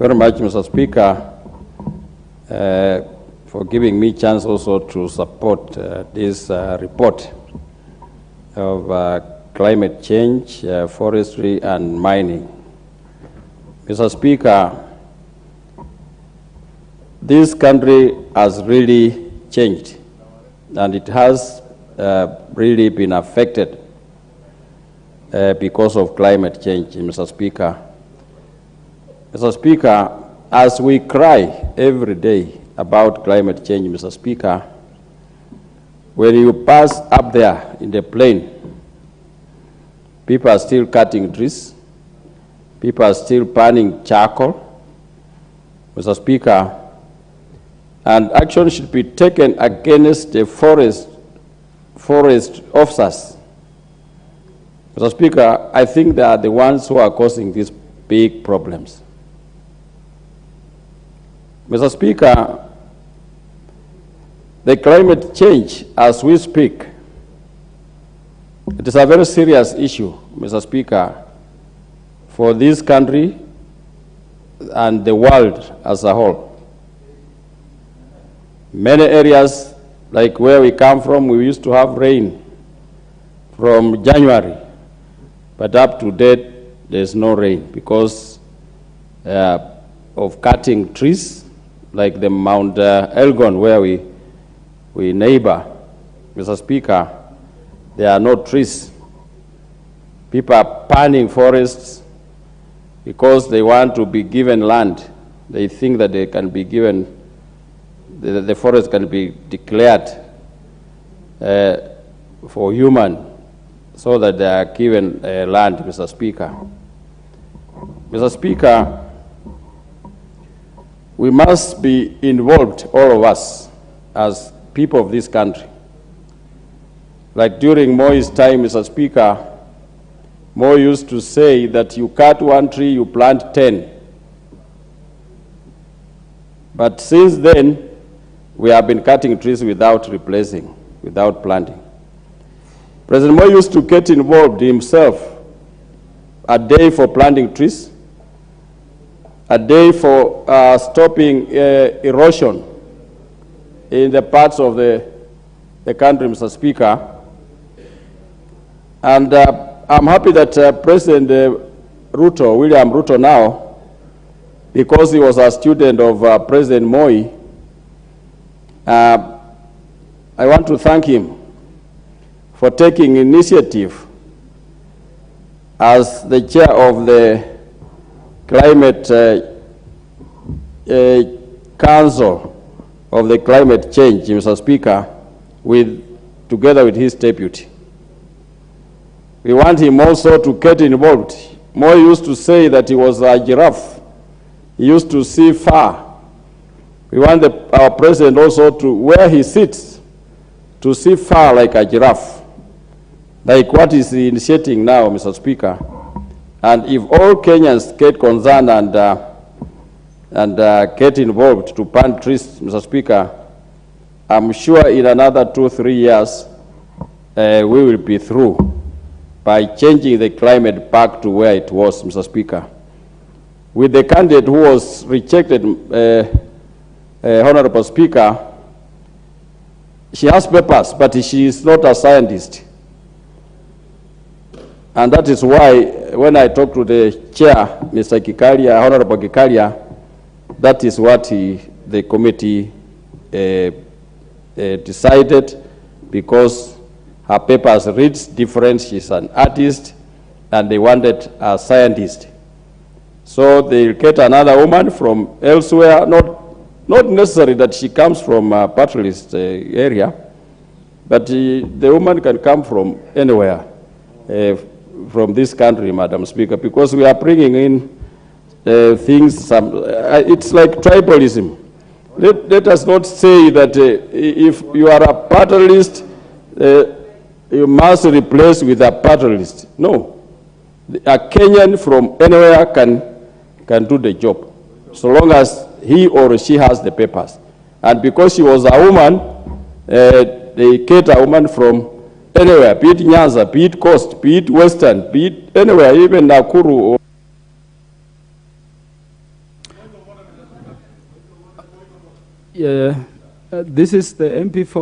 very much, Mr. Speaker, for giving me chance also to support this report of climate change, forestry, and mining. Mr. Speaker, this country has really changed, and it has really been affected because of climate change, Mr. Speaker. Mr. Speaker, as we cry every day about climate change, Mr. Speaker, when you pass up there in the plain, people are still cutting trees, people are still burning charcoal, Mr. Speaker, and action should be taken against the forest officers. Mr. Speaker, I think they are the ones who are causing these big problems. Mr. Speaker, the climate change as we speak, it is a very serious issue, Mr. Speaker, for this country and the world as a whole. Many areas, like where we come from, we used to have rain from January, but up to date, there's no rain because of cutting trees, like the Mount Elgon, where we neighbor. Mr. Speaker, there are no trees. People are burning forests because they want to be given land. They think that they can be given, the forest can be declared for human, so that they are given land, Mr. Speaker. Mr. Speaker, we must be involved, all of us, as people of this country. Like during Moi's time, Mr. Speaker, Moi used to say that you cut one tree, you plant 10. But since then, we have been cutting trees without replacing, without planting. President Moi used to get involved himself, a day for planting trees, a day for stopping erosion in the parts of the country, Mr. Speaker. And I'm happy that President William Ruto now, because he was a student of President Moi, I want to thank him for taking initiative as the chair of the Climate Council of the Climate Change, Mr. Speaker, together with his deputy. We want him also to get involved. Moi used to say that he was a giraffe. He used to see far. We want our president also to, where he sits, to see far like a giraffe, like what is initiating now, Mr. Speaker. And if all Kenyans get concerned and get involved to plant trees, Mr. Speaker, I'm sure in another 2-3 years, we will be through by changing the climate back to where it was, Mr. Speaker. With the candidate who was rejected, Honorable Speaker, she has papers, but she is not a scientist. And that is why, when I talked to the chair, Mr. Kikalia, Honorable Kikalia, that is what the committee decided, because her papers reads different. She's an artist, and they wanted a scientist. So they'll get another woman from elsewhere, not necessary that she comes from a paternalist area, but the woman can come from anywhere. From this country, Madam Speaker, because we are bringing in things, it's like tribalism. Let us not say that if you are a paternalist, you must replace with a paternalist. No. A Kenyan from anywhere can do the job, so long as he or she has the papers. And because she was a woman, they get a woman from anywhere, be it Nyanza, be it Coast, be it Western, be it anywhere, even Nakuru. Yeah, this is the MP for